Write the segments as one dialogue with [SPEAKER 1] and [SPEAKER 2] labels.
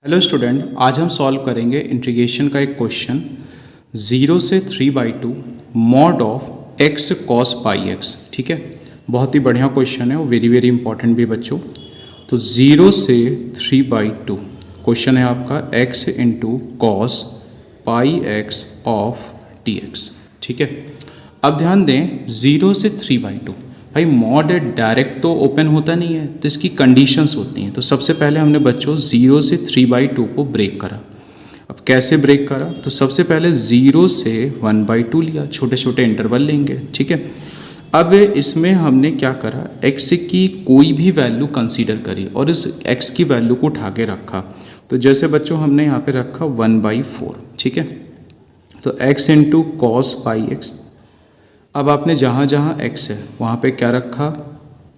[SPEAKER 1] Hello student, आज हम solve करेंगे इंटीग्रेशन का एक क्वेश्चन 0 से 3/2 mod of x cos pi x। ठीक है, बहुत ही बढ़िया क्वेश्चन है और वेरी वेरी इंपॉर्टेंट भी बच्चों। तो 0 से 3/2 क्वेश्चन है आपका x into cos pi x of dx। ठीक है, अब ध्यान दें 0 से 3/2 भाई मॉड डायरेक्ट तो ओपन होता नहीं है, तो इसकी कंडीशंस होती हैं। तो सबसे पहले हमने बच्चों 0 से 3/2 को ब्रेक करा। अब कैसे ब्रेक करा, तो सबसे पहले 0 से 1/2 लिया, छोटे छोटे इंटरवल लेंगे। ठीक है, अब इसमें हमने क्या करा, x की कोई भी वैल्यू कंसीडर करी और इस x की वैल्यू को उठा के रखा। तो जैसे बच्चों हमने यहाँ पे रखा 1/4। ठीक है, तो x into cos pi x. अब आपने जहाँ जहाँ x है वहाँ पे क्या रखा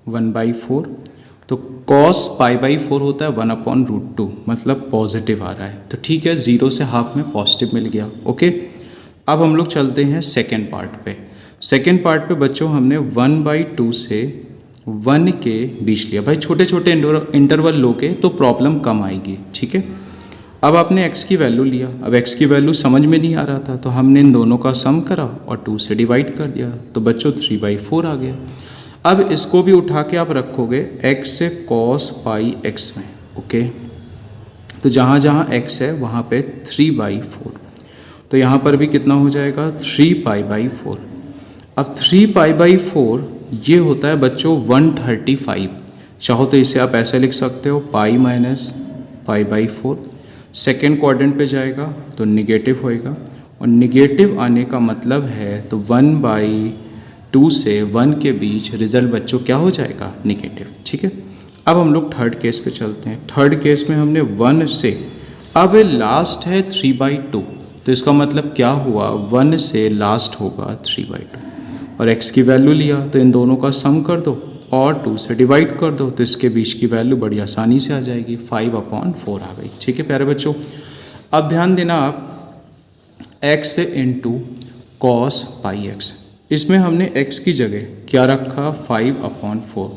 [SPEAKER 1] 1/4। तो cos π/4 होता है 1/√2, मतलब पॉजिटिव आ रहा है। तो ठीक है, 0 से हाफ में पॉजिटिव मिल गया। ओके, अब हम लोग चलते हैं सेकेंड पार्ट पे। सेकेंड पार्ट पे बच्चों हमने 1/2 से 1 के बीच लिया। भाई छोटे छोटे इंटरवल लोगे तो प्रॉब्लम कम आएगी। ठीक है, अब आपने x की वैल्यू लिया। अब x की वैल्यू समझ में नहीं आ रहा था, तो हमने इन दोनों का सम करा और 2 से डिवाइड कर दिया, तो बच्चों 3/4 आ गया। अब इसको भी उठा के आप रखोगे x से cos पाई x में। ओके, तो जहाँ जहाँ x है वहाँ पे 3/4, तो यहाँ पर भी कितना हो जाएगा 3π/4। अब 3π/4 ये होता है बच्चों 135। चाहो तो इसे आप ऐसे लिख सकते हो पाई माइनस π/4। सेकेंड क्वाड्रेंट पे जाएगा तो निगेटिव होएगा, और निगेटिव आने का मतलब है तो 1/2 से 1 के बीच रिजल्ट बच्चों क्या हो जाएगा, निगेटिव। ठीक है, अब हम लोग थर्ड केस पे चलते हैं। थर्ड केस में हमने 1 से, अब लास्ट है 3/2, तो इसका मतलब क्या हुआ 1 से लास्ट होगा 3/2, और x की वैल्यू लिया तो इन दोनों का सम कर दो और 2 से डिवाइड कर दो, तो इसके बीच की वैल्यू बड़ी आसानी से आ जाएगी, 5/4 आ गई। ठीक है प्यारे बच्चों, अब ध्यान देना आप x into cos pi x, इसमें हमने x की जगह क्या रखा 5/4।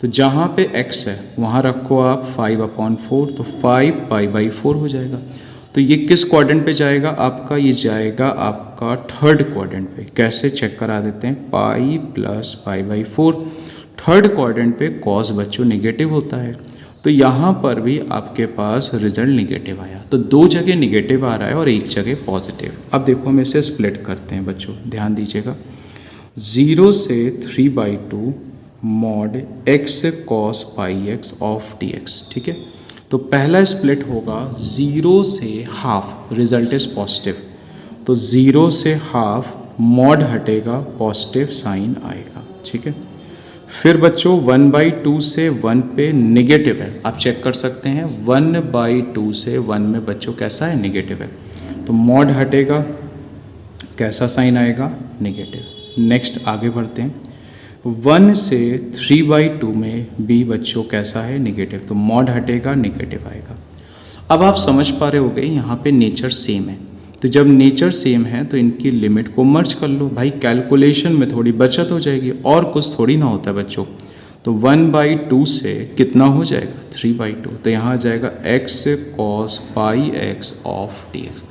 [SPEAKER 1] तो जहाँ पे x है वहाँ रखो आप 5/4, तो 5π/4 हो जाएगा। तो ये किस क्वाड्रेंट पे जाएगा आपका, ये जाएगा आपका थर्ड क्वाड्रेंट पे। कैसे चेक करा देते हैं, पाई प्लस π/4। थर्ड क्वाड्रेंट पे कॉस बच्चों नेगेटिव होता है, तो यहाँ पर भी आपके पास रिजल्ट नेगेटिव आया। तो दो जगह नेगेटिव आ रहा है और एक जगह पॉजिटिव। अब देखो हम इसे स्प्लिट करते हैं बच्चों, ध्यान दीजिएगा। 0 से 3/2 mod x cos pi x of dx। ठीक है, तो पहला स्प्लिट होगा 0 से हाफ, रिजल्ट इज पॉजिटिव, तो 0 से हाफ मॉड हटेगा, पॉजिटिव साइन आएगा। ठीक है, फिर बच्चों 1/2 से 1 पे निगेटिव है, आप चेक कर सकते हैं 1/2 से 1 में बच्चों कैसा है, निगेटिव है, तो मॉड हटेगा, कैसा साइन आएगा, निगेटिव। नेक्स्ट आगे बढ़ते हैं, 1 से 3/2 में भी बच्चों कैसा है, निगेटिव, तो मॉड हटेगा, निगेटिव आएगा। अब आप समझ पा रहे होगे यहाँ पे नेचर सेम है, तो जब नेचर सेम है तो इनकी लिमिट को मर्ज कर लो भाई, कैलकुलेशन में थोड़ी बचत हो जाएगी, और कुछ थोड़ी ना होता है बच्चों। तो 1/2 से कितना हो जाएगा 3/2, तो यहाँ आ जाएगा x cos pi x of dx।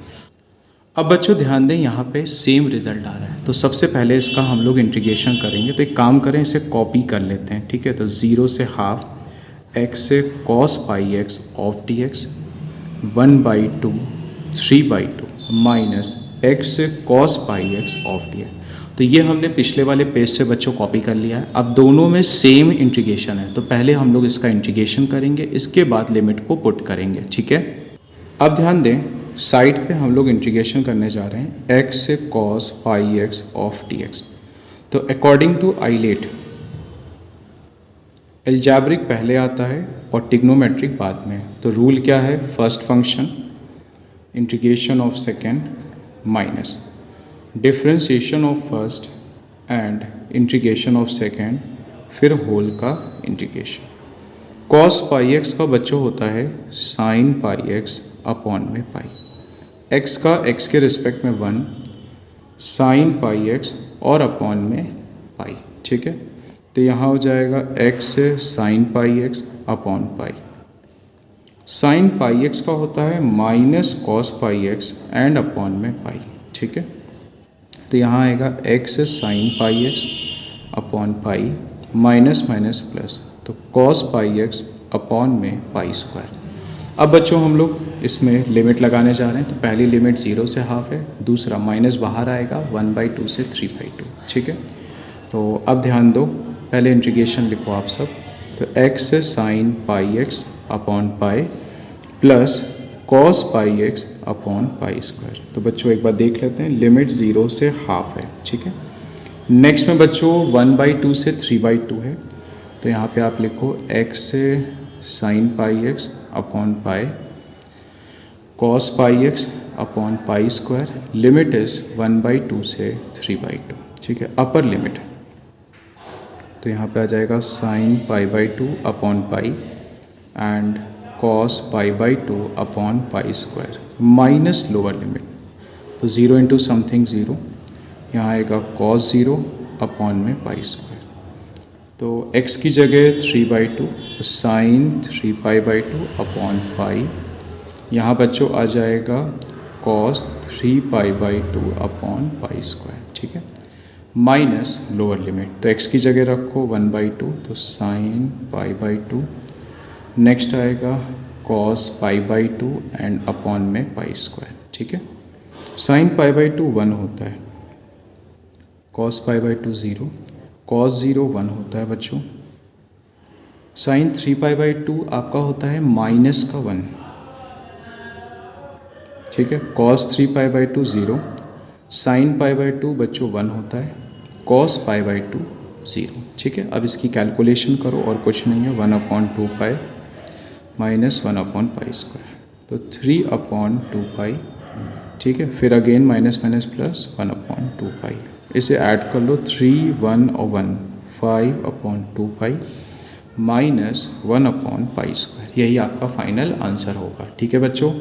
[SPEAKER 1] अब बच्चों ध्यान दें यहाँ पे सेम रिजल्ट आ रहा है, तो सबसे पहले इसका हम लोग इंटीग्रेशन करेंगे। तो एक काम करें, इसे कॉपी कर लेते हैं। ठीक है, तो 0 से half x cos pi x of dx 1/2 3/2 minus x cos pi x of dx। तो ये हमने पिछले वाले पेज से बच्चों कॉपी कर लिया है। अब दोनों में सेम इंटीग्रेशन है, तो पहले हम लोग इसका इंटीग्रेशन करेंगे, इसके बाद लिमिट को पुट करेंगे। ठीक है, अब ध्यान दें साइड पे हम लोग इंटीग्रेशन करने जा रहे हैं x cos pi x of dx। तो अकॉर्डिंग टू आइलेट एल्जेब्रिक पहले आता है और टिग्नोमेट्रिक बाद में। तो रूल क्या है, first function integration of second minus differentiation of first and integration of second, फिर होल का इंटीग्रेशन। cos पाई x का बच्चों होता है साइन पाई x अपॉन में पाई, x का x के रिस्पेक्ट में 1, साइन पाई x और अपॉन में पाई। ठीक है, तो यहाँ हो जाएगा x से sine pi x upon pi. Sine pi x का होता है minus cos pi x and upon में पाई, ठीक है। तो यहाँ आएगा x sine pi x upon pi minus minus plus, तो कॉस पाई एक्स अपॉन में पाई स्क्वायर। अब बच्चों हम लोग इसमें लिमिट लगाने जा रहे हैं। तो पहली लिमिट 0 से हाफ है, दूसरा माइनस बाहर आएगा 1/2 से 3/2, ठीक है। तो अब ध्यान दो, पहले इंटीग्रेशन लिखो आप सब। तो x sine pi x upon pi plus cos pi x upon pi square. तो बच्चों एक बार देख लेते हैं, लिमिट 0 से हाफ है, ठीक है। नेक्स्ट में बच्चों 1/2 से 3/2 है। तो यहाँ पे आप लिखो x sine pi x upon pi cos pi x upon pi square, limit is 1/2 से 3/2, ठीक है, अपर लिमिट। तो यहाँ पे आ जाएगा sine pi by two upon pi and cos pi by two upon pi square minus lower limit. तो 0 इंटू समथिंग 0, यहाँ आएगा कॉस 0 अपॉन में पाई स्क्वायर। तो x की जगह 3/2, तो साइन 3π/2 अपॉन पाई, यहाँ बच्चों आ जाएगा कॉस 3π/2 अपॉन पाई स्क्वायर, ठीक है, माइनस लोअर लिमिट। तो x की जगह रखो 1/2, तो साइन π/2, नेक्स्ट आएगा कॉस π/2 एंड अपॉन में पाई स्क्वायर, ठीक है। साइन π/2 1 होता है, कॉस π/2 0, कॉस 0 1 होता है बच्चों। साइन 3π/2 आपका होता है माइनस का 1, ठीक है। कॉस 3π/2 0, साइन π/2 बच्चों 1 होता है, कॉस π/2 0, ठीक है। अब इसकी कैलकुलेशन करो और कुछ नहीं है, 1/2π माइनस 1/पाई स्क्वायर, तो 3/2π, ठीक है। फिर अगेन माइनस माइनस प्लस 1/2π, इसे ऐड कर लो, 3 1 और 1 5/2π माइनस 1/पाई स्क्वायर, यही आपका फाइनल आंसर होगा, ठीक है बच्चों।